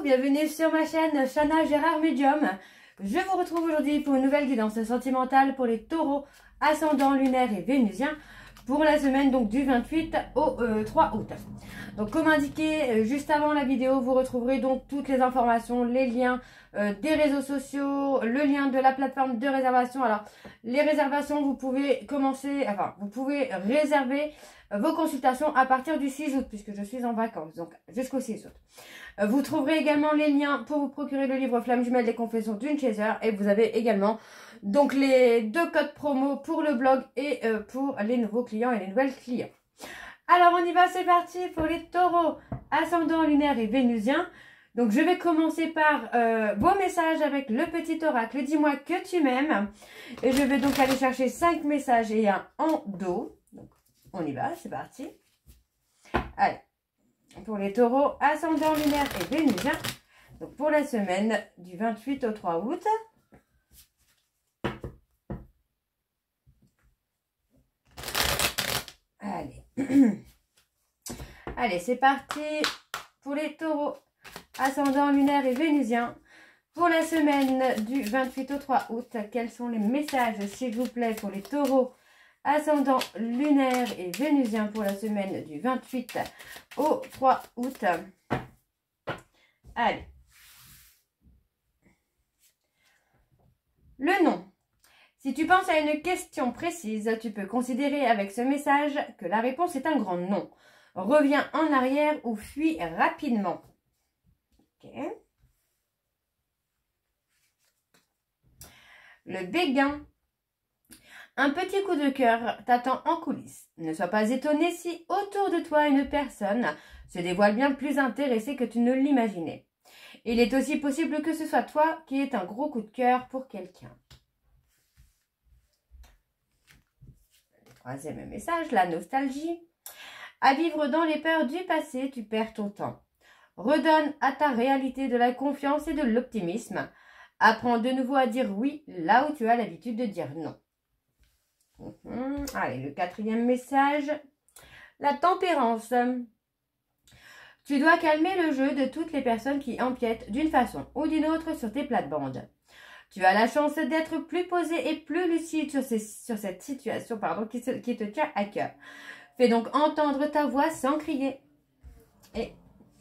bienvenue sur ma chaîne Chana Gérard Medium. Je vous retrouve aujourd'hui pour une nouvelle guidance sentimentale pour les taureaux, ascendant lunaire et vénusien pour la semaine donc du 28 au 3 août. Donc comme indiqué juste avant la vidéo, vous retrouverez donc toutes les informations, les liens des réseaux sociaux, le lien de la plateforme de réservation. Alors les réservations, vous pouvez vous pouvez réserver vos consultations à partir du 6 août puisque je suis en vacances, donc jusqu'au 6 août. Vous trouverez également les liens pour vous procurer le livre Flamme jumelle des confessions d'une chaser, et vous avez également donc les 2 codes promo pour le blog et pour les nouveaux clients et les nouvelles clients. Alors on y va, c'est parti pour les taureaux, ascendant lunaire et vénusien. Donc je vais commencer par vos messages avec le petit oracle. Dis-moi que tu m'aimes. Et je vais donc aller chercher 5 messages et un en dos. Donc on y va, c'est parti. Allez, pour les taureaux, ascendant lunaire et vénusien. Donc pour la semaine du 28 au 3 août. Allez. Allez, c'est parti pour les taureaux, ascendant lunaire et vénusien. Pour la semaine du 28 au 3 août, quels sont les messages, s'il vous plaît, pour les taureaux, ascendant lunaire et vénusien pour la semaine du 28 au 3 août. Allez. Le nom. Si tu penses à une question précise, tu peux considérer avec ce message que la réponse est un grand non. Reviens en arrière ou fuis rapidement. Ok. Le béguin. Un petit coup de cœur t'attend en coulisses. Ne sois pas étonné si autour de toi une personne se dévoile bien plus intéressée que tu ne l'imaginais. Il est aussi possible que ce soit toi qui aies un gros coup de cœur pour quelqu'un. Troisième message, la nostalgie. À vivre dans les peurs du passé, tu perds ton temps. Redonne à ta réalité de la confiance et de l'optimisme. Apprends de nouveau à dire oui là où tu as l'habitude de dire non. Allez, le quatrième message, la tempérance. Tu dois calmer le jeu de toutes les personnes qui empiètent d'une façon ou d'une autre sur tes plates-bandes. Tu as la chance d'être plus posé et plus lucide sur cette situation qui te tient à cœur. Fais donc entendre ta voix sans crier. Et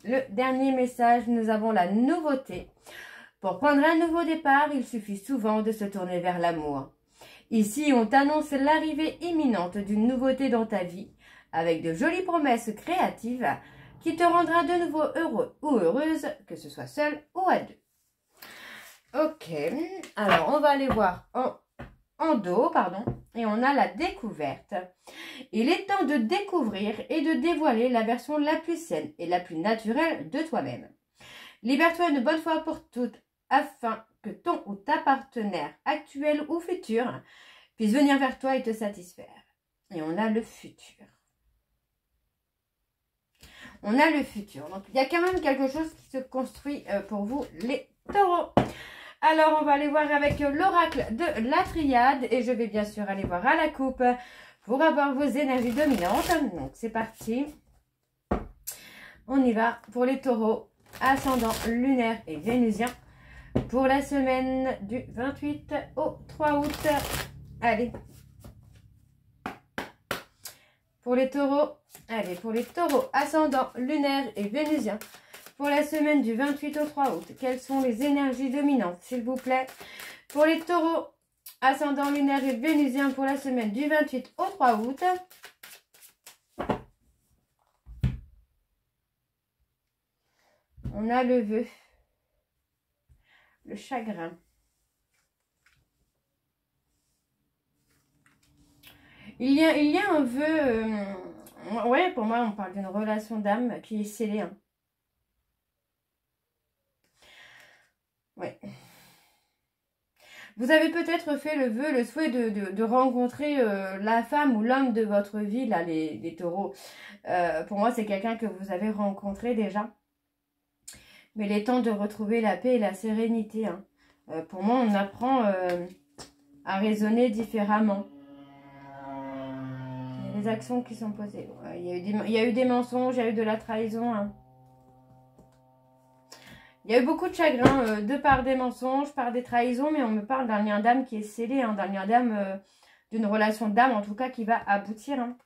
le dernier message, nous avons la nouveauté. Pour prendre un nouveau départ, il suffit souvent de se tourner vers l'amour. Ici, on t'annonce l'arrivée imminente d'une nouveauté dans ta vie, avec de jolies promesses créatives qui te rendra de nouveau heureux ou heureuse, que ce soit seul ou à deux. Ok, alors on va aller voir en dos, et on a la découverte. Il est temps de découvrir et de dévoiler la version la plus saine et la plus naturelle de toi-même. Libère-toi une bonne fois pour toutes afin que ton ou ta partenaire actuel ou futur puisse venir vers toi et te satisfaire. Et on a le futur. On a le futur. Donc il y a quand même quelque chose qui se construit pour vous les taureaux. Alors, on va aller voir avec l'oracle de la triade. Et je vais bien sûr aller voir à la coupe pour avoir vos énergies dominantes. Donc, c'est parti. On y va pour les taureaux, ascendant lunaire et vénusien. Pour la semaine du 28 au 3 août. Allez. Pour les taureaux, ascendant lunaire et vénusien. Pour la semaine du 28 au 3 août, quelles sont les énergies dominantes, s'il vous plaît? Pour les taureaux, ascendant lunaire et vénusien pour la semaine du 28 au 3 août. On a le vœu, le chagrin. Il y a un vœu, ouais, pour moi, on parle d'une relation d'âme qui est scellée. Hein. Ouais. Vous avez peut-être fait le vœu, le souhait de rencontrer la femme ou l'homme de votre vie, là, les taureaux. Pour moi, c'est quelqu'un que vous avez rencontré déjà. Mais il est temps de retrouver la paix et la sérénité. Hein. Pour moi, on apprend à raisonner différemment. Il y a des actions qui sont posées. Il y a eu des mensonges, il y a eu de la trahison. Hein. Il y a eu beaucoup de chagrin de par des mensonges, par des trahisons, mais on me parle d'un lien d'âme qui est scellé, hein, d'un lien d'âme, d'une relation d'âme en tout cas qui va aboutir. Hein.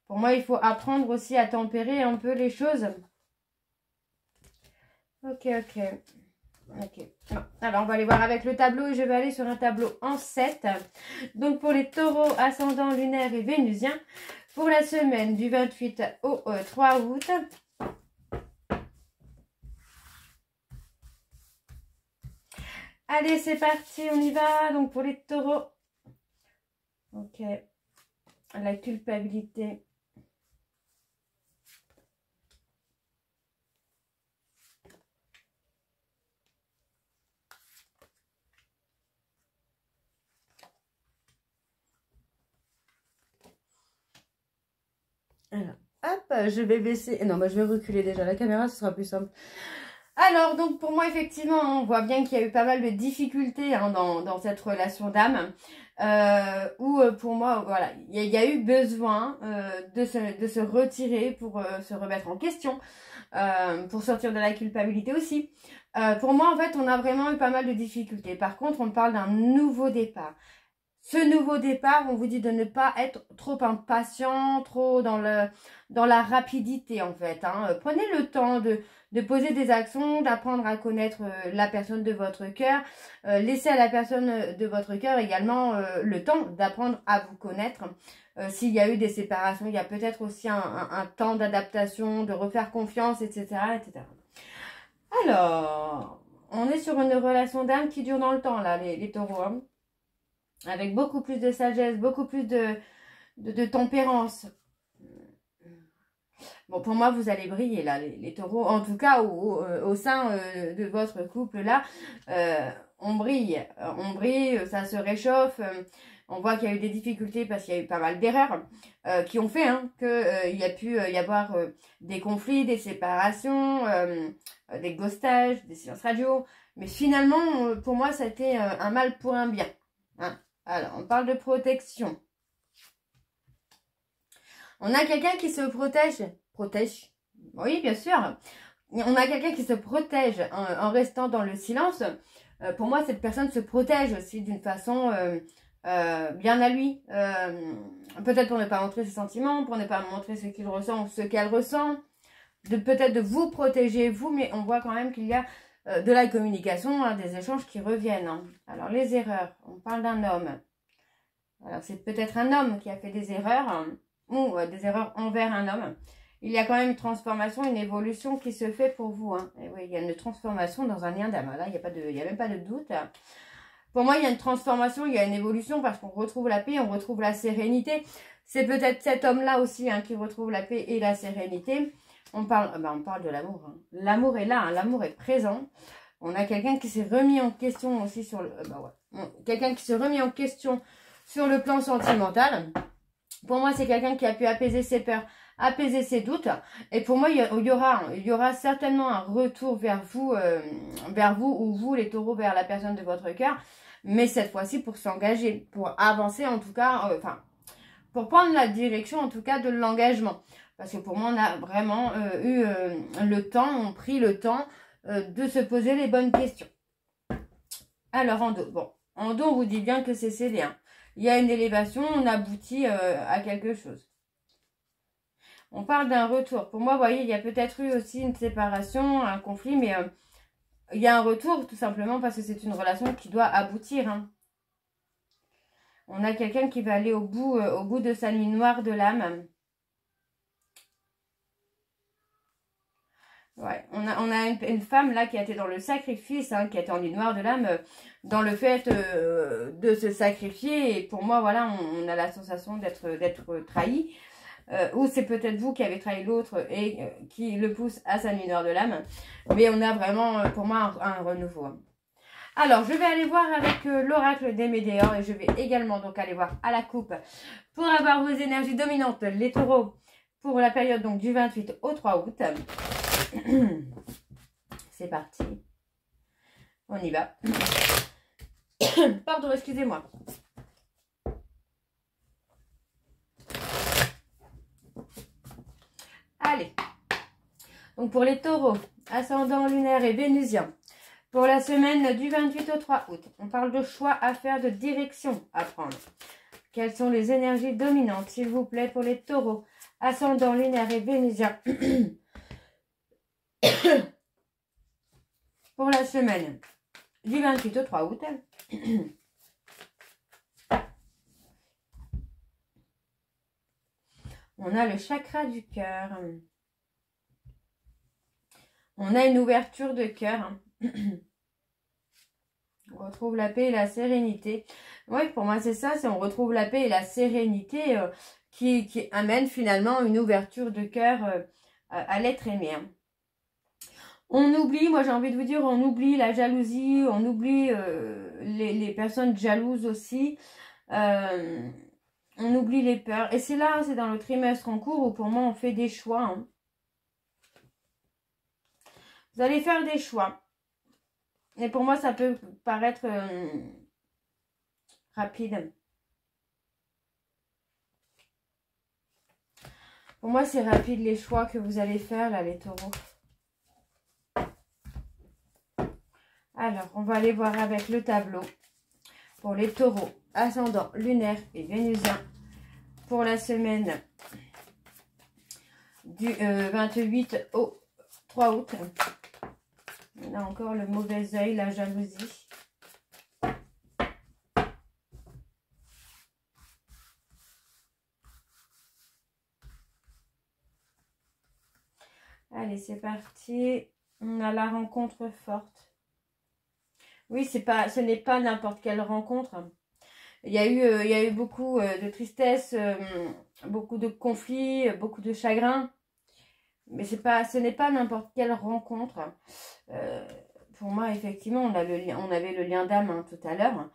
Pour moi, il faut apprendre aussi à tempérer un peu les choses. Ok. Bon, alors, on va aller voir avec le tableau et je vais aller sur un tableau en 7. Donc, pour les taureaux, ascendant, lunaire et vénusien, pour la semaine du 28 au 3 août. Allez, c'est parti, on y va. Donc, pour les taureaux. Ok. La culpabilité. Alors, hop, je vais baisser. Non, bah, je vais reculer déjà la caméra, ce sera plus simple. Alors, donc pour moi, effectivement, on voit bien qu'il y a eu pas mal de difficultés hein, dans cette relation d'âme. Où pour moi, voilà, il y a eu besoin de se retirer pour se remettre en question, pour sortir de la culpabilité aussi. Pour moi, en fait, on a vraiment eu pas mal de difficultés. Par contre, on parle d'un nouveau départ. Ce nouveau départ, on vous dit de ne pas être trop impatient, trop dans la rapidité en fait. Hein. Prenez le temps de poser des actions, d'apprendre à connaître la personne de votre cœur. Laissez à la personne de votre cœur également le temps d'apprendre à vous connaître. S'il y a eu des séparations, il y a peut-être aussi un temps d'adaptation, de refaire confiance, etc., etc. Alors, on est sur une relation d'âme qui dure dans le temps là, les taureaux. Hein. Avec beaucoup plus de sagesse, beaucoup plus de tempérance. Bon, pour moi, vous allez briller là, les taureaux. En tout cas, au sein de votre couple là, on brille. On brille, ça se réchauffe. On voit qu'il y a eu des difficultés parce qu'il y a eu pas mal d'erreurs qui ont fait hein, qu'il y a pu y avoir des conflits, des séparations, des ghostages, des silences radio. Mais finalement, pour moi, ça a été un mal pour un bien. Hein. Alors, on parle de protection. On a quelqu'un qui se protège. Protège. Oui, bien sûr. On a quelqu'un qui se protège en restant dans le silence. Pour moi, cette personne se protège aussi d'une façon bien à lui. Peut-être pour ne pas montrer ses sentiments, pour ne pas montrer ce qu'il ressent ou ce qu'elle ressent. Peut-être de vous protéger, vous, mais on voit quand même qu'il y a de la communication, hein, des échanges qui reviennent. Hein. Alors, les erreurs. On parle d'un homme. Alors, c'est peut-être un homme qui a fait des erreurs, hein, ou des erreurs envers un homme. Il y a quand même une transformation, une évolution qui se fait pour vous. Hein. Et oui, il y a une transformation dans un lien d'âme. Là, il n'y a même pas de doute. Pour moi, il y a une transformation, il y a une évolution parce qu'on retrouve la paix, on retrouve la sérénité. C'est peut-être cet homme-là aussi hein, qui retrouve la paix et la sérénité. On parle de l'amour. Hein. L'amour est là, hein, l'amour est présent. On a quelqu'un qui s'est remis en question aussi sur le... quelqu'un qui s'est remis en question sur le plan sentimental. Pour moi, c'est quelqu'un qui a pu apaiser ses peurs, apaiser ses doutes. Et pour moi, il y aura certainement un retour vers vous ou vous, les taureaux, vers la personne de votre cœur. Mais cette fois-ci, pour s'engager, pour avancer en tout cas, pour prendre la direction en tout cas de l'engagement. Parce que pour moi, on a vraiment eu le temps, on pris le temps de se poser les bonnes questions. Alors, en dos. Bon, en dos, on vous dit bien que c'est scellé. Hein. Il y a une élévation, on aboutit à quelque chose. On parle d'un retour. Pour moi, vous voyez, il y a peut-être eu aussi une séparation, un conflit, mais il y a un retour tout simplement parce que c'est une relation qui doit aboutir. Hein. On a quelqu'un qui va aller au bout de sa nuit noire de l'âme. Ouais, on a une femme là qui a été dans le sacrifice, hein, qui a été en nuit noire de l'âme, dans le fait de se sacrifier. Et pour moi, voilà, on a la sensation d'être trahi. Ou c'est peut-être vous qui avez trahi l'autre et qui le pousse à sa nuit noire de l'âme. Mais on a vraiment, pour moi, un renouveau. Alors, je vais aller voir avec l'oracle des Médéors et je vais également donc aller voir à la coupe pour avoir vos énergies dominantes, les taureaux, pour la période donc du 28 au 3 août. C'est parti. On y va. Pardon, excusez-moi. Allez. Donc pour les taureaux, ascendant lunaire et vénusien, pour la semaine du 28 au 3 août, on parle de choix à faire, de direction à prendre. Quelles sont les énergies dominantes, s'il vous plaît, pour les taureaux, ascendant lunaire et vénusien pour la semaine du 28 au 3 août. On a le chakra du cœur. On a une ouverture de cœur. On retrouve la paix et la sérénité. Oui, pour moi, c'est ça. On retrouve la paix et la sérénité qui amène finalement une ouverture de cœur à l'être aimé. On oublie, moi j'ai envie de vous dire, on oublie la jalousie, on oublie les personnes jalouses aussi. On oublie les peurs. Et c'est là, c'est dans le trimestre en cours où pour moi on fait des choix. Hein. Vous allez faire des choix. Et pour moi ça peut paraître rapide. Pour moi c'est rapide les choix que vous allez faire là les taureaux. Alors on va aller voir avec le tableau. Pour les taureaux, ascendant lunaire et vénusien. Pour la semaine du 28 au 3 août. On a encore le mauvais œil, la jalousie. Allez, c'est parti. On a la rencontre forte. Oui, ce n'est pas n'importe quelle rencontre. Il y a eu beaucoup de tristesse, beaucoup de conflits, beaucoup de chagrin. Mais ce n'est pas n'importe quelle rencontre. Pour moi, effectivement, on avait le lien d'âme hein, tout à l'heure.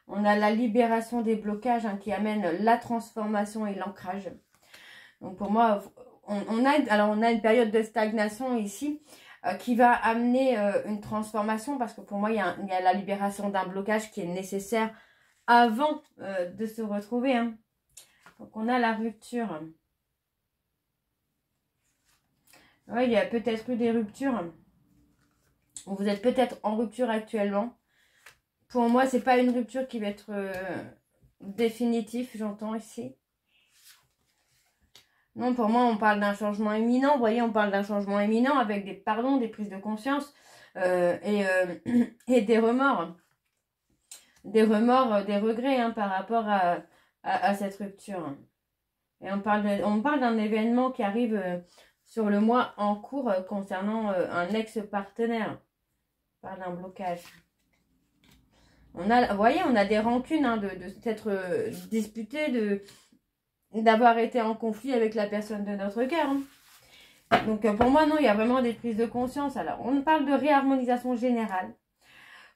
On a la libération des blocages hein, qui amène la transformation et l'ancrage. Donc pour moi, on a une période de stagnation ici qui va amener une transformation parce que pour moi, il y a la libération d'un blocage qui est nécessaire avant de se retrouver. Hein. Donc on a la rupture. Oui, il y a peut-être eu des ruptures. Vous êtes peut-être en rupture actuellement. Pour moi, c'est pas une rupture qui va être définitive, j'entends ici. Non, pour moi, on parle d'un changement imminent. Vous voyez, on parle d'un changement imminent avec des pardons, des prises de conscience et des remords. Des remords, des regrets hein, par rapport à cette rupture. Et on parle d'un événement qui arrive sur le mois en cours concernant un ex-partenaire. On parle d'un blocage. Vous voyez, on a des rancunes hein, de s'être disputé, d'avoir été en conflit avec la personne de notre cœur. Hein. Donc pour moi, non, il y a vraiment des prises de conscience. Alors, on parle de réharmonisation générale.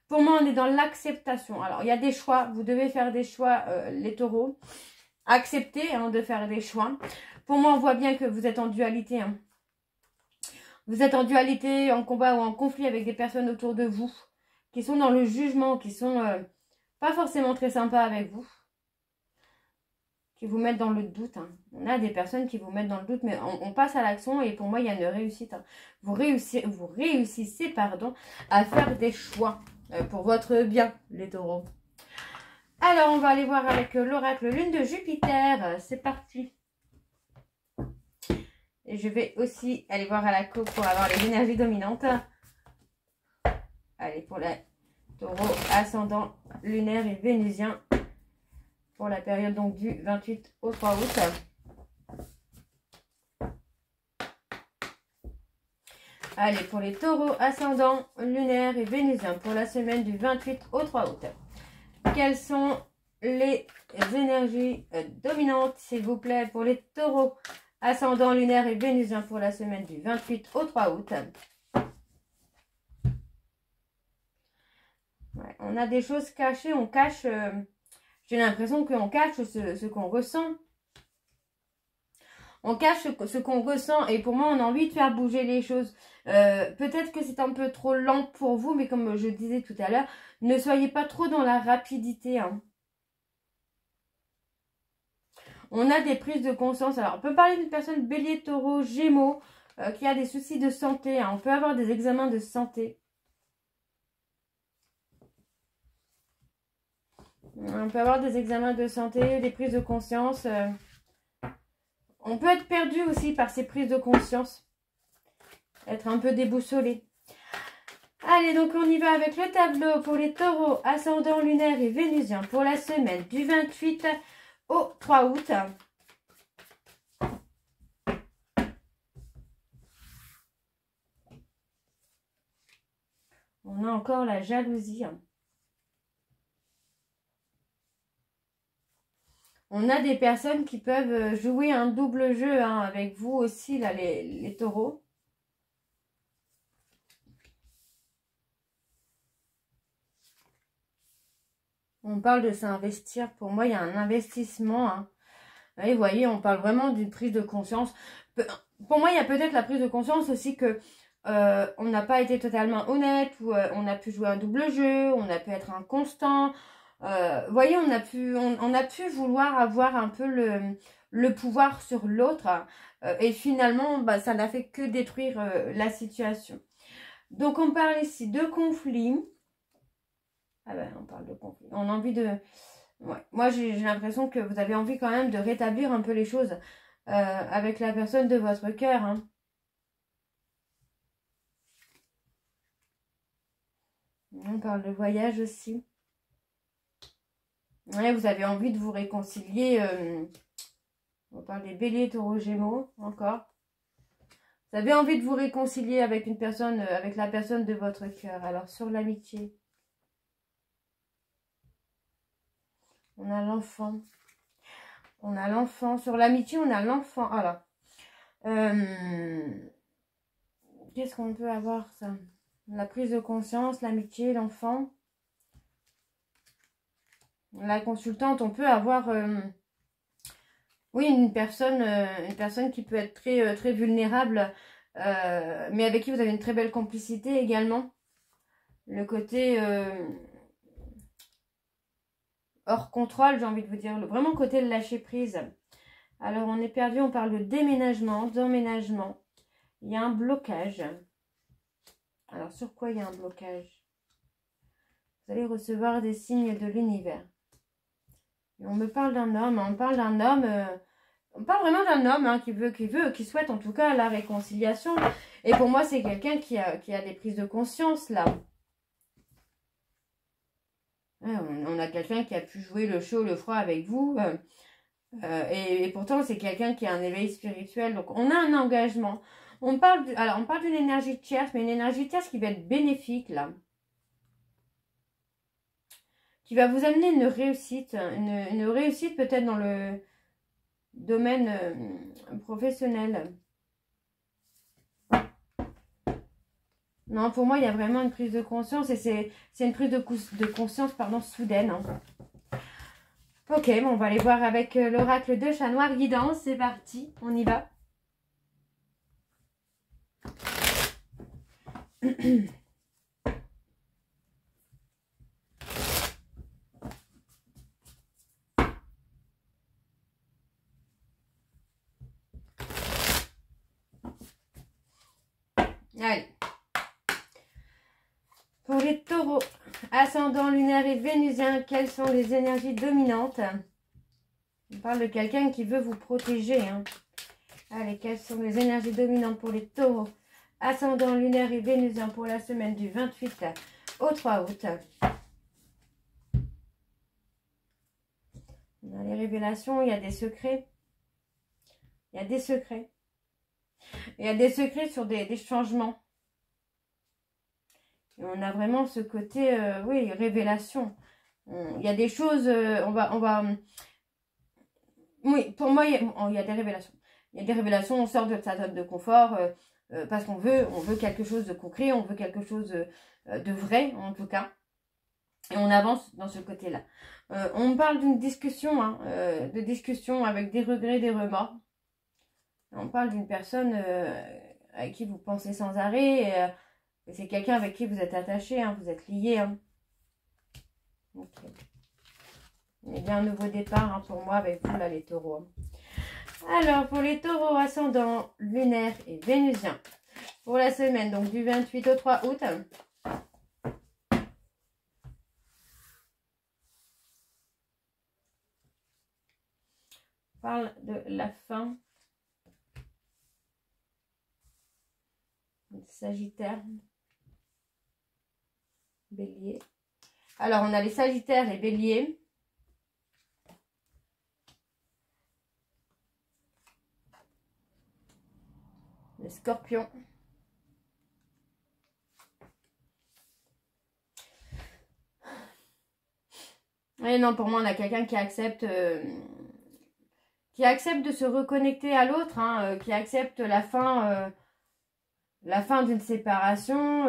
Pour moi, on est dans l'acceptation. Alors, il y a des choix. Vous devez faire des choix, les taureaux. Accepter hein, de faire des choix. Pour moi, on voit bien que vous êtes en dualité. Hein. Vous êtes en dualité, en combat ou en conflit avec des personnes autour de vous qui sont dans le jugement, qui sont pas forcément très sympas avec vous. Qui vous mettent dans le doute. Hein. On a des personnes qui vous mettent dans le doute, mais on passe à l'action et pour moi, il y a une réussite. Hein. Vous réussissez pardon, à faire des choix pour votre bien, les taureaux. Alors, on va aller voir avec l'oracle Lune de Jupiter. C'est parti. Et je vais aussi aller voir à la coupe pour avoir les énergies dominantes. Allez, pour les taureaux ascendant lunaire et vénusien. Pour la période donc du 28 au 3 août. Allez, pour les taureaux ascendant lunaire et vénusien. Pour la semaine du 28 au 3 août. Quelles sont les énergies dominantes, s'il vous plaît, pour les taureaux ascendant lunaire et vénusien pour la semaine du 28 au 3 août. Ouais, on a des choses cachées, on cache, j'ai l'impression qu'on cache ce qu'on ressent. On cache ce qu'on ressent et pour moi, on a envie de faire bouger les choses. Peut-être que c'est un peu trop lent pour vous, mais comme je disais tout à l'heure, ne soyez pas trop dans la rapidité. Hein. On a des prises de conscience. Alors, on peut parler d'une personne bélier, taureau, gémeaux. qui a des soucis de santé. Hein. On peut avoir des examens de santé. On peut avoir des examens de santé, des prises de conscience. On peut être perdu aussi par ces prises de conscience. Être un peu déboussolé. Allez, donc on y va avec le tableau pour les taureaux, ascendant lunaire et vénusien pour la semaine du 28 au 3 août. On a encore la jalousie. On a des personnes qui peuvent jouer un double jeu avec vous aussi, là, les taureaux. On parle de s'investir. Pour moi, il y a un investissement. Et vous voyez, on parle vraiment d'une prise de conscience. Pour moi, il y a peut-être la prise de conscience aussi que on n'a pas été totalement honnête, ou on a pu jouer un double jeu, on a pu être inconstant. Vous voyez, on a pu vouloir avoir un peu le pouvoir sur l'autre. Et finalement, bah, ça n'a fait que détruire la situation. Donc, on parle ici de conflit. Ah ben, on parle de conflit. On a envie de... Ouais. Moi, j'ai l'impression que vous avez envie quand même de rétablir un peu les choses avec la personne de votre cœur. Hein. On parle de voyage aussi. Ouais, vous avez envie de vous réconcilier. On parle des béliers, taureaux, gémeaux, encore. Vous avez envie de vous réconcilier avec une personne, avec la personne de votre cœur. Alors, sur l'amitié. On a l'enfant. On a l'enfant. Sur l'amitié, on a l'enfant. Alors, qu'est-ce qu'on peut avoir, ça? La prise de conscience, l'amitié, l'enfant. La consultante, on peut avoir... oui, une personne qui peut être très vulnérable, mais avec qui vous avez une très belle complicité également. Le côté... hors contrôle, j'ai envie de vous dire. Vraiment côté de lâcher prise. Alors, on est perdu, on parle de déménagement, d'emménagement. Il y a un blocage. Alors, sur quoi il y a un blocage? Vous allez recevoir des signes de l'univers. On me parle d'un homme, on parle d'un homme... on parle vraiment d'un homme qui souhaite en tout cas la réconciliation. Et pour moi, c'est quelqu'un qui a des prises de conscience, là. On a quelqu'un qui a pu jouer le chaud, le froid avec vous. Et pourtant, c'est quelqu'un qui a un éveil spirituel. Donc, on a un engagement. On parle d'une énergie tierce, mais une énergie tierce qui va être bénéfique, là. Qui va vous amener une réussite. Une réussite peut-être dans le domaine professionnel. Non, pour moi, il y a vraiment une prise de conscience et c'est une prise de conscience, pardon, soudaine. Hein. Ok, bon, on va aller voir avec l'oracle de Chat Noir Guidance. C'est parti, on y va. Allez. Pour les taureaux, ascendant lunaire et vénusien, quelles sont les énergies dominantes? On parle de quelqu'un qui veut vous protéger. Hein. Allez, quelles sont les énergies dominantes pour les taureaux, ascendant lunaire et vénusien pour la semaine du 28 au 3 août? On a les révélations, il y a des secrets. Il y a des secrets. Il y a des secrets sur des changements. Et on a vraiment ce côté, oui, révélation. Il y a des choses, oui, pour moi, il y a des révélations. Il y a des révélations, on sort de sa zone de confort parce qu'on veut quelque chose de concret, on veut quelque chose de vrai, en tout cas. Et on avance dans ce côté-là. On parle d'une discussion, de discussion avec des regrets, des remords. On parle d'une personne avec qui vous pensez sans arrêt. Et c'est quelqu'un avec qui vous êtes attaché, vous êtes lié. Hein. Okay. Il y a bien un nouveau départ pour moi avec vous, là, les taureaux. Alors, pour les taureaux ascendants, lunaire et vénusien, pour la semaine, donc du 28 au 3 août, on parle de la fin. Sagittaire, Bélier. Alors, on a les Sagittaires et Bélier. Le Scorpion. Et non, pour moi, on a quelqu'un qui accepte de se reconnecter à l'autre, hein, qui accepte la fin d'une séparation.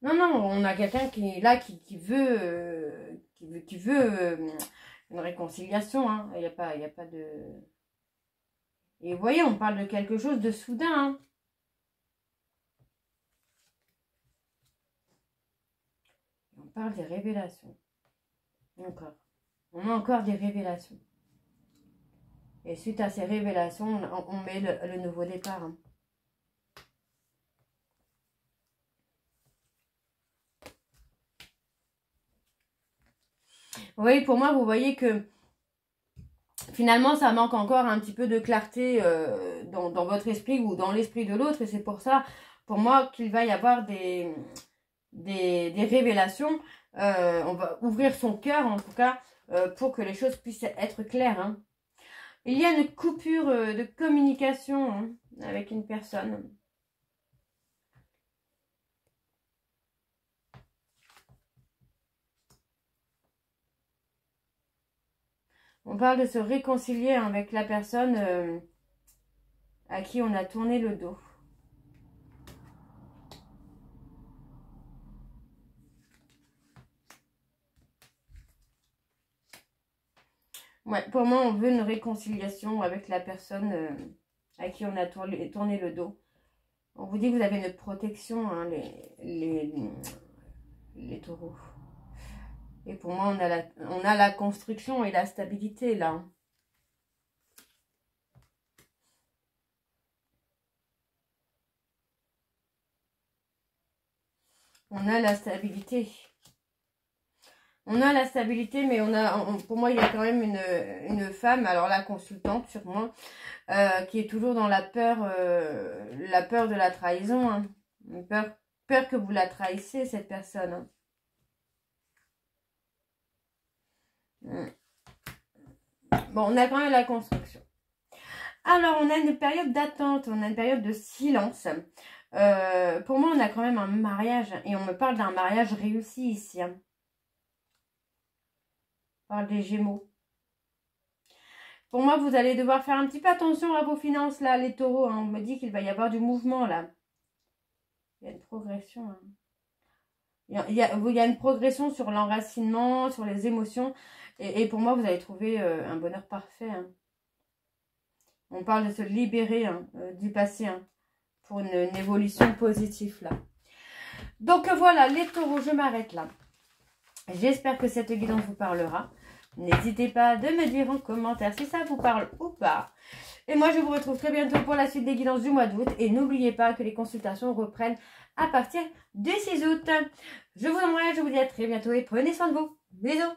Non, non, on a quelqu'un qui est là, qui veut une réconciliation. Hein. Il n'y a pas de... Et vous voyez, on parle de quelque chose de soudain. Hein. On parle des révélations. Encore. On a encore des révélations. Et suite à ces révélations, on met le nouveau départ. Hein. Oui, pour moi, vous voyez que finalement, ça manque encore un petit peu de clarté dans votre esprit ou dans l'esprit de l'autre. Et c'est pour ça, pour moi, qu'il va y avoir des révélations. On va ouvrir son cœur, en tout cas, pour que les choses puissent être claires. Hein. Il y a une coupure de communication hein, avec une personne. On parle de se réconcilier avec la personne à qui on a tourné le dos. Ouais, pour moi, on veut une réconciliation avec la personne à qui on a tourné le dos. On vous dit que vous avez une protection, hein, les taureaux. Et pour moi, on a la construction et la stabilité, là. On a la stabilité. On a la stabilité, mais pour moi, il y a quand même une femme, alors la consultante sûrement, qui est toujours dans la peur de la trahison. Hein. Une peur que vous la trahissiez, cette personne. Hein. Bon, on a quand même la construction. Alors, on a une période d'attente, on a une période de silence. Pour moi, on a quand même un mariage, et on me parle d'un mariage réussi ici. Hein. On parle des Gémeaux. Pour moi, vous allez devoir faire un petit peu attention à vos finances, là, les taureaux. Hein. On me dit qu'il va y avoir du mouvement, là. Il y a une progression. Hein. Il y a une progression sur l'enracinement, sur les émotions. Et pour moi, vous allez trouver un bonheur parfait. Hein. On parle de se libérer hein, du passé hein, pour une évolution positive, là. Donc, voilà, les taureaux, je m'arrête là. J'espère que cette guidance vous parlera. N'hésitez pas de me dire en commentaire si ça vous parle ou pas. Et moi, je vous retrouve très bientôt pour la suite des guidances du mois d'août. Et n'oubliez pas que les consultations reprennent à partir du 6 août. Je vous embrasse, je vous dis à très bientôt et prenez soin de vous. Bisous.